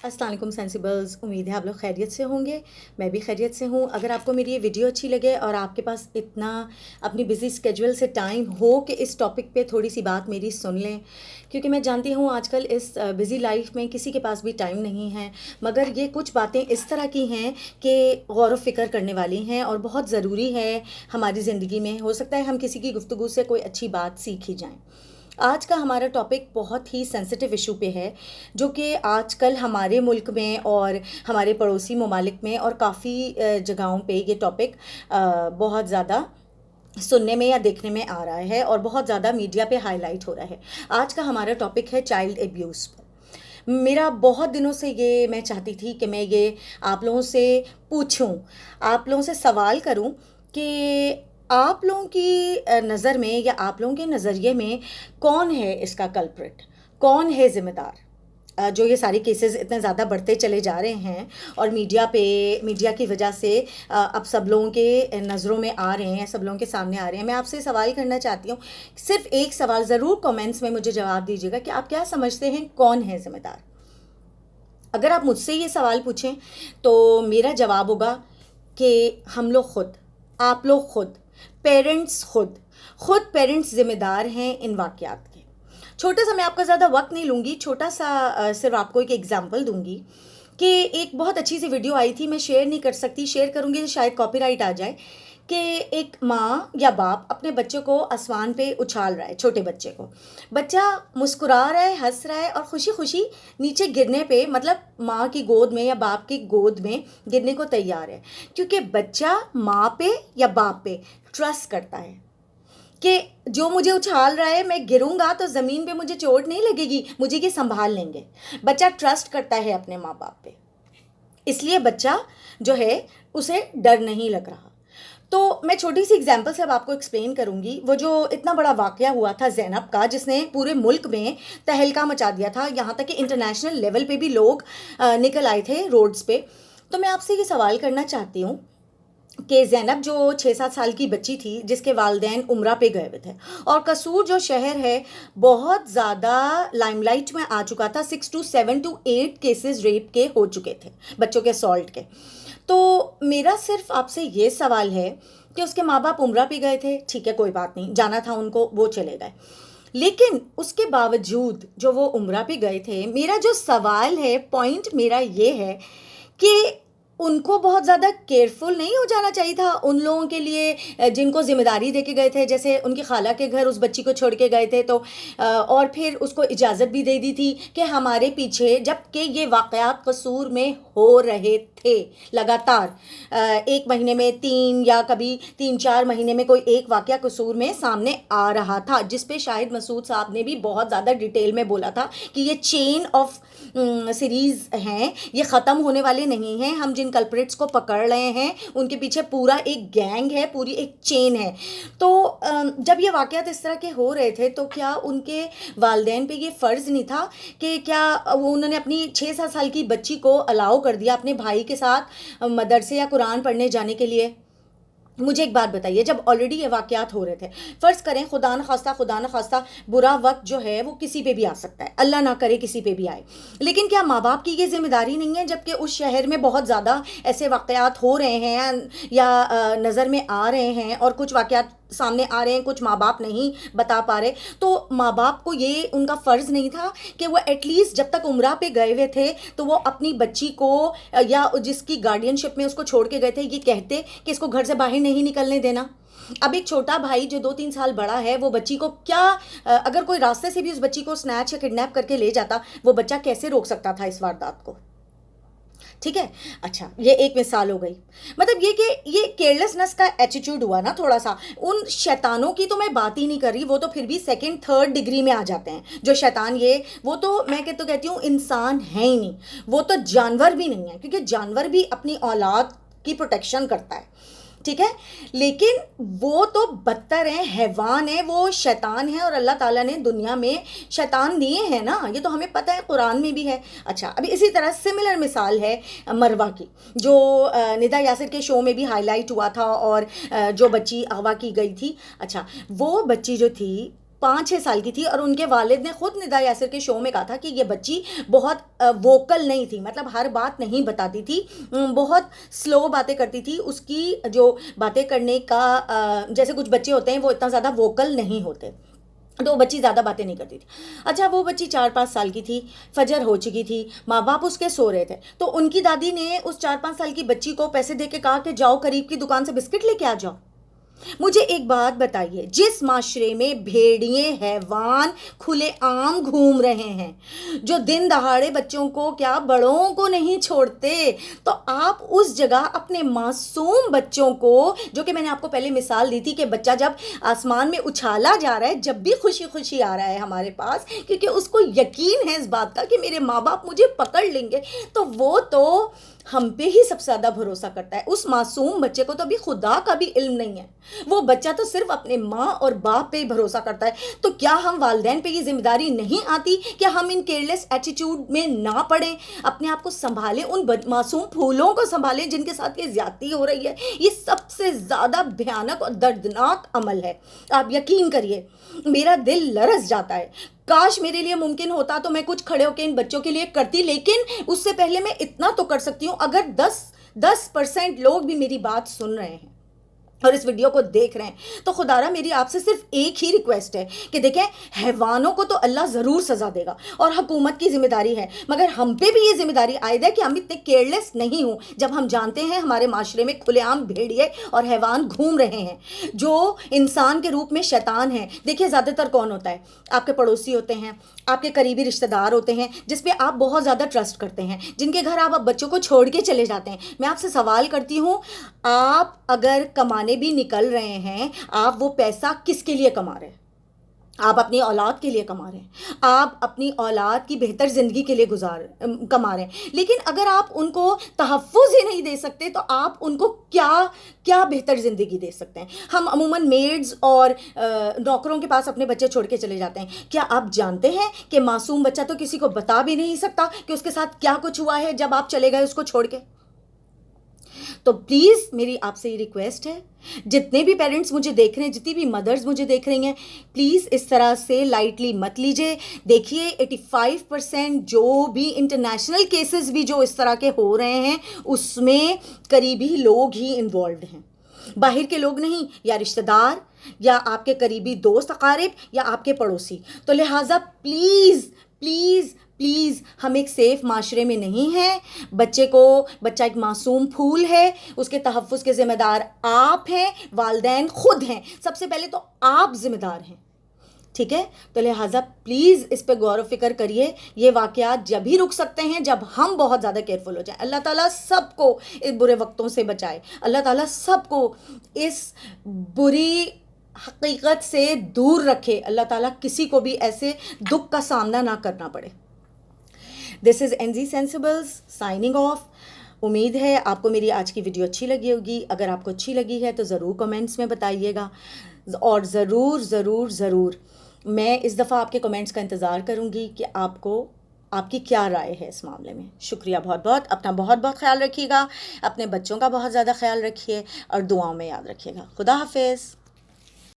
अस्सलाम वालेकुम सेंसिबल्स, उम्मीद है आप लोग खैरियत से होंगे। मैं भी खैरियत से हूँ। अगर आपको मेरी ये वीडियो अच्छी लगे और आपके पास इतना अपनी बिज़ी स्केड्यूल से टाइम हो कि इस टॉपिक पे थोड़ी सी बात मेरी सुन लें, क्योंकि मैं जानती हूँ आजकल इस बिज़ी लाइफ में किसी के पास भी टाइम नहीं है, मगर ये कुछ बातें इस तरह की हैं कि गौर व फ़िक्र करने वाली हैं और बहुत ज़रूरी है हमारी ज़िंदगी में। हो सकता है हम किसी की गुफ्तगू से कोई अच्छी बात सीख ही जाएँ। आज का हमारा टॉपिक बहुत ही सेंसिटिव इशू पे है, जो कि आजकल हमारे मुल्क में और हमारे पड़ोसी ममालिक में और काफ़ी जगहों पे ये टॉपिक बहुत ज़्यादा सुनने में या देखने में आ रहा है और बहुत ज़्यादा मीडिया पे हाईलाइट हो रहा है। आज का हमारा टॉपिक है चाइल्ड एब्यूज़ पर। मेरा बहुत दिनों से ये मैं चाहती थी कि मैं ये आप लोगों से पूछूं, आप लोगों से सवाल करूं कि आप लोगों की नज़र में या आप लोगों के नज़रिए में कौन है इसका कल्प्रिट, कौन है ज़िम्मेदार। जो ये सारे केसेस इतने ज़्यादा बढ़ते चले जा रहे हैं और मीडिया की वजह से अब सब लोगों के नज़रों में आ रहे हैं, सब लोगों के सामने आ रहे हैं। मैं आपसे सवाल करना चाहती हूँ, सिर्फ एक सवाल ज़रूर कमेंट्स में मुझे जवाब दीजिएगा कि आप क्या समझते हैं कौन है ज़िम्मेदार। अगर आप मुझसे ये सवाल पूछें तो मेरा जवाब होगा कि हम लोग खुद, आप लोग खुद, पेरेंट्स खुद पेरेंट्स ज़िम्मेदार हैं इन वाक़यात के। छोटा सा, मैं आपका ज़्यादा वक्त नहीं लूँगी, छोटा सा सिर्फ आपको एक एग्जांपल दूँगी कि एक बहुत अच्छी सी वीडियो आई थी, मैं शेयर नहीं कर सकती, शेयर करूँगी तो शायद कॉपीराइट आ जाए, कि एक माँ या बाप अपने बच्चे को आसमान पे उछाल रहा है, छोटे बच्चे को। बच्चा मुस्कुरा रहा है, हंस रहा है और खुशी खुशी नीचे गिरने पे, मतलब माँ की गोद में या बाप की गोद में गिरने को तैयार है, क्योंकि बच्चा माँ पे या बाप पे ट्रस्ट करता है कि जो मुझे उछाल रहा है, मैं गिरूंगा तो ज़मीन पे मुझे चोट नहीं लगेगी, मुझे ये संभाल लेंगे। बच्चा ट्रस्ट करता है अपने माँ बाप पे, इसलिए बच्चा जो है उसे डर नहीं लग रहा। तो मैं छोटी सी एग्जांपल से अब आपको एक्सप्लेन करूंगी। वो जो इतना बड़ा वाकया हुआ था ज़ैनब का, जिसने पूरे मुल्क में तहलका मचा दिया था, यहाँ तक कि इंटरनेशनल लेवल पे भी लोग निकल आए थे रोड्स पे। तो मैं आपसे ये सवाल करना चाहती हूँ कि ज़ैनब जो 6-7 साल की बच्ची थी, जिसके वालिदैन उम्रा पे गए हुए थे, और कसूर जो शहर है बहुत ज़्यादा लाइमलाइट में आ चुका था, 7 to 8 केसेस रेप के हो चुके थे, बच्चों के असॉल्ट के। तो मेरा सिर्फ आपसे ये सवाल है कि उसके माँ बाप उम्रा पे गए थे, ठीक है, कोई बात नहीं, जाना था उनको, वो चले गए, लेकिन उसके बावजूद जो वो उम्रा पे गए थे, मेरा जो सवाल है, पॉइंट मेरा ये है कि उनको बहुत ज़्यादा केयरफुल नहीं हो जाना चाहिए था उन लोगों के लिए जिनको ज़िम्मेदारी दे के गए थे। जैसे उनकी खाला के घर उस बच्ची को छोड़ के गए थे, तो और फिर उसको इजाज़त भी दे दी थी कि हमारे पीछे, जबकि ये वाक़यात कसूर में हो रहे थे लगातार, 1 महीने में 3 या कभी 3-4 महीने में कोई एक वाक़या कसूर में सामने आ रहा था, जिस पे शाहिद मसूद साहब ने भी बहुत ज़्यादा डिटेल में बोला था कि ये चेन ऑफ सीरीज़ हैं, ये ख़त्म होने वाले नहीं हैं। हम जिन कल्प्रिट्स को पकड़ रहे हैं उनके पीछे पूरा एक गैंग है, पूरी एक चेन है। तो जब ये वाक़यात इस तरह के हो रहे थे, तो क्या उनके वालिदैन पे ये फ़र्ज़ नहीं था कि क्या वो उन्होंने अपनी 6-7 साल की बच्ची को अलाउ कर दिया अपने भाई के साथ मदरसे या कुरान पढ़ने जाने के लिए? मुझे एक बात बताइए, जब ऑलरेडी ये वाक़यात हो रहे थे, फ़र्ज़ करें खुदा न खास्ता बुरा वक्त जो है वो किसी पे भी आ सकता है, अल्लाह ना करे किसी पे भी आए, लेकिन क्या माँ बाप की ये ज़िम्मेदारी नहीं है, जबकि उस शहर में बहुत ज़्यादा ऐसे वाक़यात हो रहे हैं या नज़र में आ रहे हैं और कुछ वाक़यात सामने आ रहे हैं, कुछ माँ बाप नहीं बता पा रहे, तो माँ बाप को ये उनका फ़र्ज़ नहीं था कि वो एटलीस्ट जब तक उम्रा पे गए हुए थे तो वो अपनी बच्ची को या जिसकी गार्डियनशिप में उसको छोड़ के गए थे, ये कहते कि इसको घर से बाहर नहीं निकलने देना? अब एक छोटा भाई जो 2-3 साल बड़ा है, वो बच्ची को क्या, अगर कोई रास्ते से भी उस बच्ची को स्नैच या किडनैप करके ले जाता, वो बच्चा कैसे रोक सकता था इस वारदात को? ठीक है, अच्छा, ये एक मिसाल हो गई। मतलब ये कि ये केयरलेसनेस का एटीट्यूड हुआ ना थोड़ा सा। उन शैतानों की तो मैं बात ही नहीं कर रही, वो तो फिर भी 2nd-3rd डिग्री में आ जाते हैं जो शैतान, ये वो तो मैं कहती हूँ इंसान है ही नहीं, वो तो जानवर भी नहीं है, क्योंकि जानवर भी अपनी औलाद की प्रोटेक्शन करता है, ठीक है, लेकिन वो तो बदतर हैं, हैवान है, वो शैतान है, और अल्लाह ताला ने दुनिया में शैतान दिए हैं ना, ये तो हमें पता है, कुरान में भी है। अच्छा, अभी इसी तरह सिमिलर मिसाल है मरवा की, जो निदा यासिर के शो में भी हाईलाइट हुआ था, और जो बच्ची अगवा की गई थी। अच्छा, वो बच्ची जो थी 5-6 साल की थी, और उनके वालिद ने ख़ुद निदा यासिर के शो में कहा था कि ये बच्ची बहुत वोकल नहीं थी, मतलब हर बात नहीं बताती थी, बहुत स्लो बातें करती थी। उसकी जो बातें करने का जैसे कुछ बच्चे होते हैं वो इतना ज़्यादा वोकल नहीं होते, तो वो बच्ची ज़्यादा बातें नहीं करती थी। अच्छा, वो बच्ची 4-5 साल की थी, फजर हो चुकी थी, माँ बाप उसके सो रहे थे, तो उनकी दादी ने उस 4-5 साल की बच्ची को पैसे दे के कहा कि जाओ करीब की दुकान से बिस्किट लेके आ जाओ। मुझे एक बात बताइए, जिस माशरे में भेड़िए हैवान खुले आम घूम रहे हैं, जो दिन दहाड़े बच्चों को क्या बड़ों को नहीं छोड़ते, तो आप उस जगह अपने मासूम बच्चों को, जो कि मैंने आपको पहले मिसाल दी थी कि बच्चा जब आसमान में उछाला जा रहा है, जब भी खुशी खुशी आ रहा है हमारे पास, क्योंकि उसको यकीन है इस बात का कि मेरे माँ बाप मुझे पकड़ लेंगे, तो वो तो हम पे ही सबसे ज़्यादा भरोसा करता है। उस मासूम बच्चे को तो अभी खुदा का भी इल्म नहीं है, वो बच्चा तो सिर्फ अपने माँ और बाप पे ही भरोसा करता है। तो क्या हम वालिदैन पे ये जिम्मेदारी नहीं आती कि हम इन केयरलेस एटीट्यूड में ना पड़ें, अपने आप को संभालें, उन मासूम फूलों को संभालें जिनके साथ ये ज्यादती हो रही है। ये सबसे ज़्यादा भयानक और दर्दनाक अमल है। आप यकीन करिए, मेरा दिल लरस जाता है। काश मेरे लिए मुमकिन होता तो मैं कुछ खड़े होकर इन बच्चों के लिए करती, लेकिन उससे पहले मैं इतना तो कर सकती हूँ, अगर 10% लोग भी मेरी बात सुन रहे हैं और इस वीडियो को देख रहे हैं, तो खुदारा मेरी आपसे सिर्फ एक ही रिक्वेस्ट है कि देखें, हैवानों को तो अल्लाह ज़रूर सज़ा देगा और हुकूमत की ज़िम्मेदारी है, मगर हम पे भी ये ज़िम्मेदारी आयद है कि हम इतने केयरलेस नहीं हों जब हम जानते हैं हमारे माशरे में खुलेआम भेड़िए और हैवान घूम रहे हैं जो इंसान के रूप में शैतान हैं। देखिए, ज़्यादातर कौन होता है? आपके पड़ोसी होते हैं, आपके करीबी रिश्तेदार होते हैं जिस पे आप बहुत ज़्यादा ट्रस्ट करते हैं, जिनके घर आप बच्चों को छोड़ के चले जाते हैं। मैं आपसे सवाल करती हूँ, आप अगर कमाने भी निकल रहे हैं, आप वो पैसा किसके लिए कमा रहे हैं? आप अपनी औलाद के लिए कमा रहे हैं, आप अपनी औलाद की बेहतर ज़िंदगी के लिए कमा रहे हैं, लेकिन अगर आप उनको तहफ़्फ़ुज़ ही नहीं दे सकते तो आप उनको क्या बेहतर ज़िंदगी दे सकते हैं? हम अमूमन मेड्स और नौकरों के पास अपने बच्चे छोड़ के चले जाते हैं। क्या आप जानते हैं कि मासूम बच्चा तो किसी को बता भी नहीं सकता कि उसके साथ क्या कुछ हुआ है जब आप चले गए उसको छोड़ के? तो प्लीज़ मेरी आपसे ये रिक्वेस्ट है, जितने भी पेरेंट्स मुझे देख रहे हैं, जितनी भी मदर्स मुझे देख रही हैं, प्लीज़ इस तरह से लाइटली मत लीजिए। देखिए, 85% जो भी इंटरनेशनल केसेस भी जो इस तरह के हो रहे हैं, उसमें करीबी लोग ही इन्वॉल्व हैं, बाहर के लोग नहीं, या रिश्तेदार या आपके करीबी दोस्त अकारिब या आपके पड़ोसी। तो लिहाजा प्लीज़ प्लीज़ प्लीज़, हम एक सेफ़ माशरे में नहीं हैं। बच्चा एक मासूम फूल है, उसके तहफ़्फ़ुज़ के ज़िम्मेदार आप हैं, वालिदैन खुद हैं, सबसे पहले तो आप ज़िम्मेदार हैं, ठीक है? तो लिहाजा प्लीज़ इस पे गौर व फिक्र करिए। ये वाक़यात जब ही रुक सकते हैं जब हम बहुत ज़्यादा केयरफुल हो जाएं। अल्लाह ताला सबको इस बुरे वक्तों से बचाए, अल्लाह ताला सबको इस बुरी हकीकत से दूर रखे, अल्लाह ताला किसी को भी ऐसे दुख का सामना ना करना पड़े। This is NG Sensibles signing off. उम्मीद है आपको मेरी आज की वीडियो अच्छी लगी होगी। अगर आपको अच्छी लगी है तो ज़रूर कमेंट्स में बताइएगा, और ज़रूर ज़रूर ज़रूर मैं इस दफ़ा आपके कमेंट्स का इंतज़ार करूँगी कि आपकी क्या राय है इस मामले में। शुक्रिया बहुत बहुत। अपना बहुत बहुत ख्याल रखिएगा, अपने बच्चों का बहुत ज़्यादा ख्याल रखिए और दुआओं में याद रखिएगा। खुदा हाफिज़।